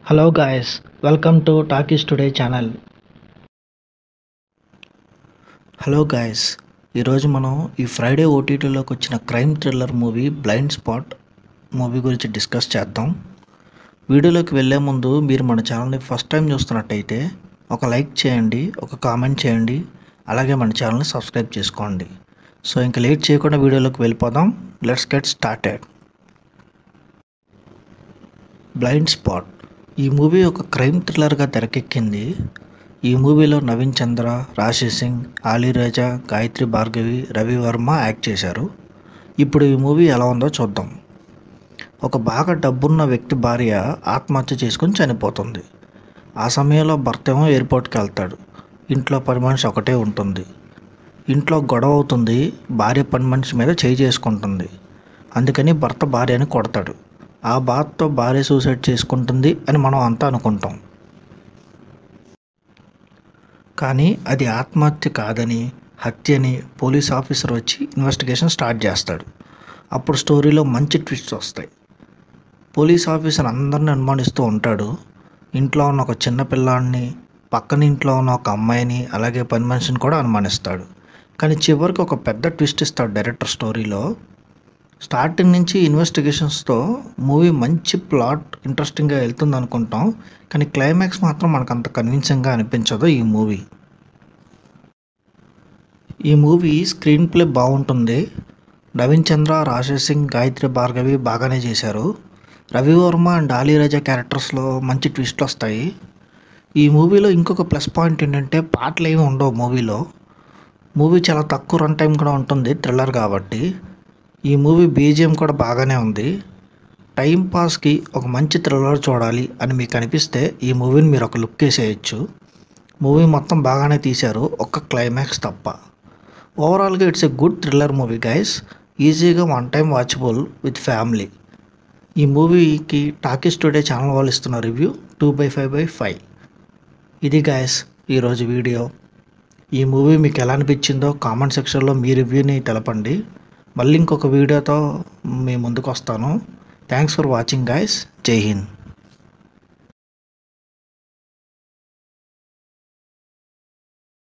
Hello guys, welcome to Talkies Today channel. Hello guys, ఈరోజు మనం ఈ ఫ్రైడే ఓటీటీలోకి వచ్చిన crime thriller movie blind spot movie గురించి discuss చేద్దాం. వీడియోలోకి వెళ్ళే ముందు మీరు మన ఛానల్ని ఫస్ట్ టైం చూస్తున్నట్టయితే ఒక లైక్ చేయండి, ఒక కామెంట్ చేయండి, అలాగే మన ఛానల్ని సబ్స్క్రైబ్ చేసుకోండి. సో ఇంకా లేట్ చేయకుండా వీడియోలోకి వెళ్ళిపోదాం. Let's get started. Blind spot ఈ మూవీ ఒక క్రైమ్ థ్రిల్లర్గా తెరకెక్కింది. ఈ మూవీలో నవీన్ చంద్ర, రాశి సింగ్, ఆలీ రాజా, గాయత్రి భార్గవి, రవి వర్మ యాక్ట్ చేశారు. ఇప్పుడు ఈ మూవీ ఎలా ఉందో చూద్దాం. ఒక బాగా డబ్బున్న వ్యక్తి భార్య ఆత్మహత్య చేసుకుని చనిపోతుంది. ఆ సమయంలో భర్త ఏమో ఎయిర్పోర్ట్కి వెళ్తాడు. ఇంట్లో పని మనిషి ఒకటే ఉంటుంది. ఇంట్లో గొడవ అవుతుంది. భార్య పని మనిషి మీద చేయి చేసుకుంటుంది. అందుకని భర్త భార్యని కొడతాడు. ఆ బాధతో భార్య సూసైడ్ చేసుకుంటుంది అని మనం అంతా అనుకుంటాం. కానీ అది ఆత్మహత్య కాదని, హత్యని పోలీస్ ఆఫీసర్ వచ్చి ఇన్వెస్టిగేషన్ స్టార్ట్ చేస్తాడు. అప్పుడు స్టోరీలో మంచి ట్విస్ట్స్ వస్తాయి. పోలీస్ ఆఫీసర్ అందరిని అనుమానిస్తూ ఉంటాడు. ఇంట్లో ఉన్న ఒక చిన్న పిల్లాడిని, పక్కన ఇంట్లో ఉన్న ఒక అమ్మాయిని, అలాగే పని మనిషిని కూడా అనుమానిస్తాడు. కానీ చివరికి ఒక పెద్ద ట్విస్ట్ ఇస్తాడు డైరెక్టర్ స్టోరీలో. స్టార్టింగ్ నుంచి ఇన్వెస్టిగేషన్స్తో మూవీ మంచి ప్లాట్, ఇంట్రెస్టింగ్గా వెళ్తుంది అనుకుంటాం. కానీ క్లైమాక్స్ మాత్రం మనకు అంత కన్విన్సింగ్గా అనిపించదు. ఈ మూవీ స్క్రీన్ ప్లే బాగుంటుంది. నవీన్ చంద్ర, రాశి సింగ్, గాయత్రి భార్గవి బాగానే చేశారు. రవి వర్మ అండ్ ఆలీ రాజా క్యారెక్టర్స్లో మంచి ట్విస్ట్లు వస్తాయి. ఈ మూవీలో ఇంకొక ప్లస్ పాయింట్ ఏంటంటే పాటలు ఏమి ఉండవు మూవీలో. మూవీ చాలా తక్కువ రన్ టైం కూడా ఉంటుంది, థ్రిల్లర్ కాబట్టి. ఈ మూవీ బీజిఎం కూడా బాగానే ఉంది. టైం పాస్కి ఒక మంచి థ్రిల్లర్ చూడాలి అని మీకు అనిపిస్తే ఈ మూవీని మీరు ఒక లుక్ వేసేయచ్చు. మూవీ మొత్తం బాగానే తీశారు, ఒక్క క్లైమాక్స్ తప్ప. ఓవరాల్గా it's a good thriller movie guys. ఈజీగా one time watchable with family. ఈ మూవీకి టాకీస్ టుడే ఛానల్ వాళ్ళు ఇస్తున్న రివ్యూ 2/5/5. ఇది గైస్ ఈరోజు వీడియో. ఈ మూవీ మీకు ఎలా అనిపించిందో కామెంట్ సెక్షన్లో మీ రివ్యూని తెలపండి. మళ్ళీ ఇంకొక వీడియోతో మీ ముందుకు వస్తాను. Thanks for watching guys. జై హింద్.